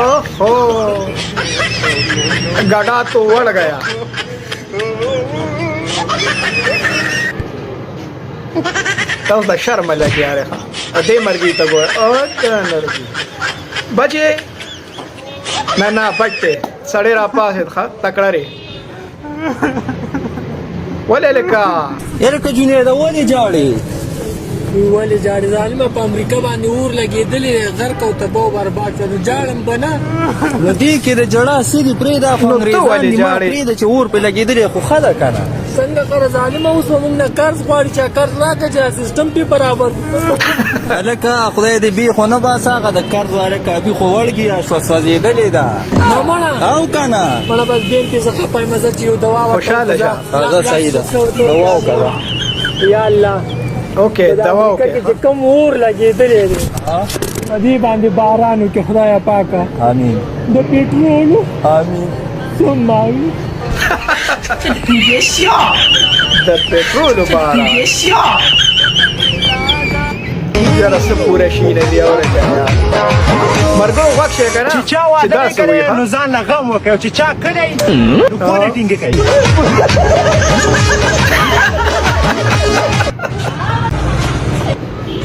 ओहो, गड़ा तो उड़ गया। तो द शर्म लगी आ रहा अदे मर गई तो बचे ना बट्टे सड़े रा पास खा तकड़ा रे ولا لك یاره که جنیده ولې جاړې ولې جاړې ظالمه په امریکا باندې اور لګېدلې غرق او تباه او برباد شو نو جاړم به نه نو دې کې د جړا سیدې پرېږده خو انګرېزان نیمه پرېږده چې اور پرې لګېدلې خو ښه ده که نه څنګه کړه ظالمه اوس به موږ نه قرض غواړي چې قرض راکړه چې سیسټم پې برابر هلکه خدای دې بې خو نه باسه هغه د قرض والا کابي خو وړګي شوه سوځېدلې ده نو مړه او که نه مړه بس بېل کې زه خفه یم زه چې یو دوا خوشحاله شه هغه صحیح ده دوا وکړه یا الله اوکې دوا چې وکړه کوم اور لګېدلی دی په دې باندې باران وکړي خدایه پاکه آمین د پېټرولو آمین ثم آمین你别笑， د پټرول بارا 你别笑。 یاره څه پوره شي نه دی اوره کنه مرګو وخت شي کنه چې چا واده نه کوي نو ځان له غم وکړي چې چا کړی نو کونه ټینګې کوي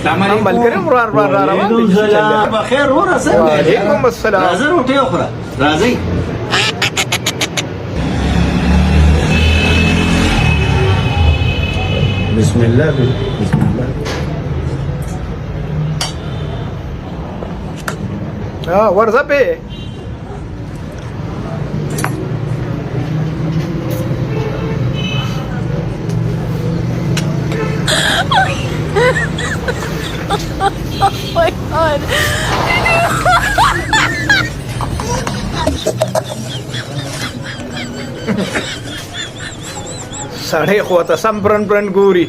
هم ملګری مرار را روان دي بخیر وره څنګه وعلیکم السلام راځه روټۍ وخوره راځئ بسم الله بسم الله ورځه په Oh my god. سړی خو ته سم برن ګوري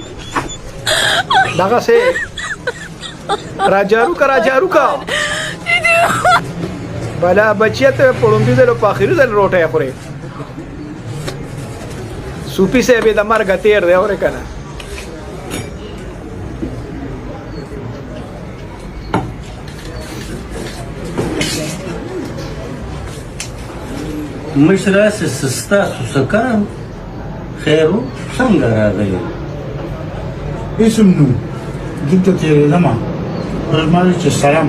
دغه سه راجارو کا بلا بچیت پړومبي دلو په اخیری دل روټه خوري سوپی سه به د مرګ تیر دی اورې کنه مشره سستا سکان خیرو څنګه راغلی اسم نو دلته تېرېدم زما چې سلام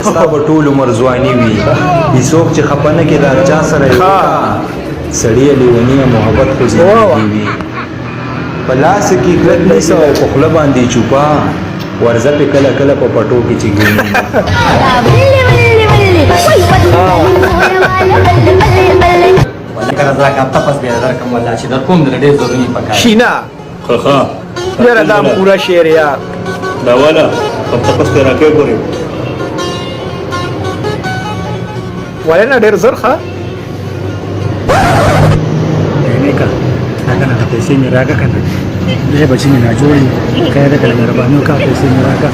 ستا به ټول عمر ځواني وي هېڅوک چې خفه نه کړي د هر چا سره یې وکړه سړي لیوني محبت خو زندګي وي په لاس کې ګرد نیسه او په خوله باندې چوپه ورځه پې کله کله په پټو کې چې ګیني شینا یاره دا پورا شعر یار دا والا اب تپس ته راکې ګورې ولې نه ډېر زر ښه نیکه هغه نه پیسې مې راکړه که نه دی بچي مې ناجوړ یي خیر دی که مهرباني وکړه پیسې مې راکړه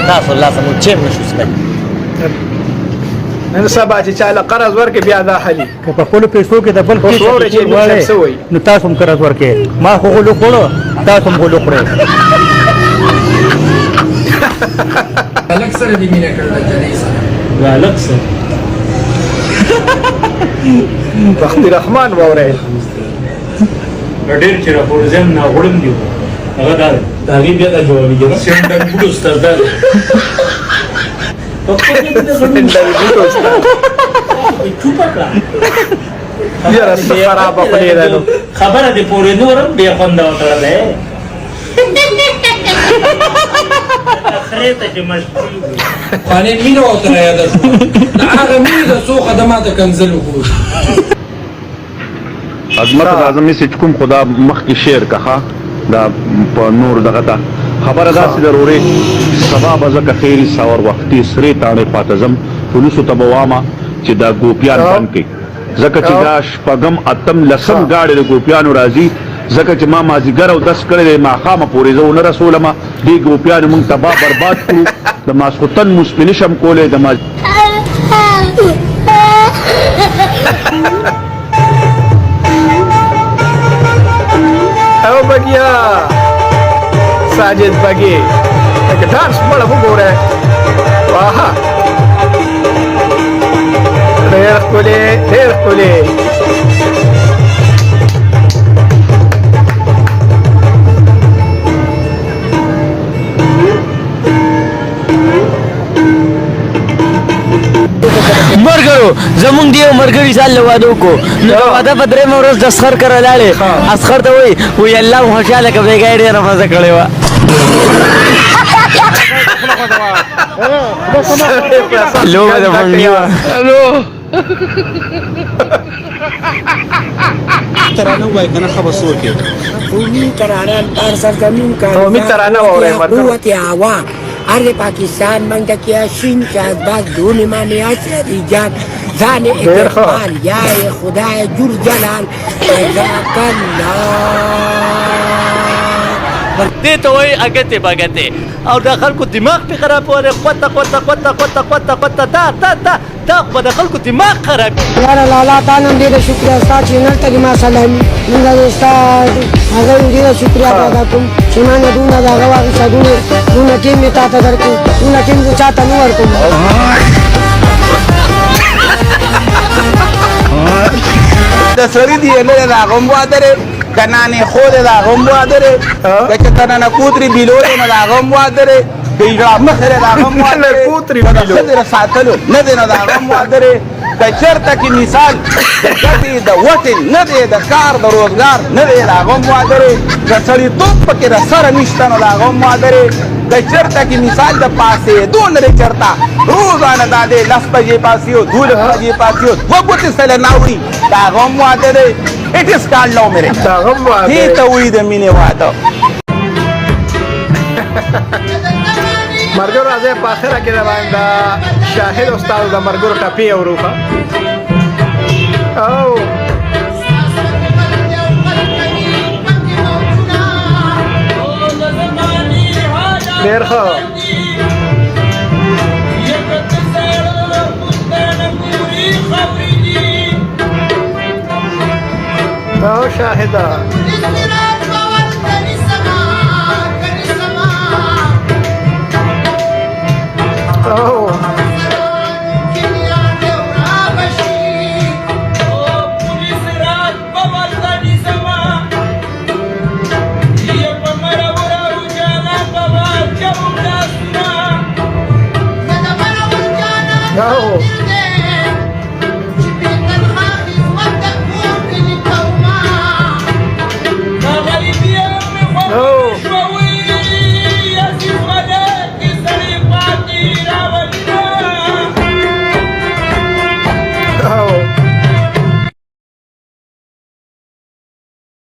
تاسو لاسه مو چیم نشو څکلی نن سبا چې چا له قرض ورکړي بیا دا حلي که په خپلو پیسو کې د بل اوس واورئ چې مطلب څه وایي نو تاسو هم قرض ورکړئ ما خو غلو خوړو تاسو هم غلو خورئ هلک سره دې مینه کړله جنۍ سره هلک سره بختي رحمان واورئ ډېر چې راپورځم نه غوړم دی هغه دا د هغې بیا دا جوابېږي سینډن بوټو ستر دا یاره څه خرابه خولې ده نو خبره دې پورې نورم بې خونده وکړلی اخرې ته چې مشغول وي خانې مینه ورته رایاده شوه د هغه مینې د څو خدماته کنځل وکړو عظمت اعظم سچ کوم خدا مخ کی شعر کها دا نور دغه تا خبره داسې ضروري سبا بزکه خیر ساور وختي سری تانه پاتزم پولیسو تبوامه چې دا ګوپیان بند کړي زکه چې دا شپږم اتم لسم گاډي د ګوپیانو راځي زکه چې ما مازیګر او 10 کړي ما خامه پورې زو نه رسولمه دی ګوپیان مونږ تبا برباد کړو د ماسختن مسپنشم کوله د ما او بګیا ساجد بګي لکه ډانس بڑا وګوره واه ډېر ښکلي مرګرو زمونږ دیو مرګري سال له واده وکړو نو د واده په درېیمه ورځ د اسخر کره لاړې اسخر ته وایي الله خوشحاله که بېګا یې ډېره مزه کړې وه لوبه د منډي وه ترانه وای کنه خبر سوکه قومی ترانه در سرزمین قومی ترانه وای قوت هوا ارض پاکستان منگا کیا شین شاد باز دون مانی اشری جان زان اقبال یای خدای جور جلال جزاک الله دې ته وایي اګتې بګتې او د خلکو دماغ پې خرابولی قوته دا خو به د خلکو دماغ خراب یاره لالا تا نن ډېره شکریه ستا چینل ته دې ما سلامي مونږ د ستا هغه ډېره شکریه ادا کوم چې ما نه دونه د هغه واخېسته دونه ټیم مې تا ته درکړو دونه ټیم زه چا ته نه ورکوم د سړي دی نه د هغه هم واده دی که نانې خو دی د هغه هم واده دی که چې تننه کوترې بیلو دی نو د هغه هم واده دی که یې مخې دی د هغه هم واده دی که د ښځې د ساتلو نه دی نو د هغه هم واده دی که چېرته کې مثال د ګټې د وټې نه دی د کار د روزګار نه دی د هغه هم واده دی که سړیتوب پکې د سره نشته نو د هغه هم واده دی که چېرته کې مثال د پاسېدو نه دی چېرته روزانه دا دی 10 بجې پاسېو 12 بجې پاسېو 2 ګوتې سره ناوړي د هغه هم واده دی It is called love marriage. دې ته وایي د مینې واده مرګرو راځي په اخره کې باندې شاهد استاد د مرګرو ټپي اوروخه او ډېر ښه او شاهده Oh.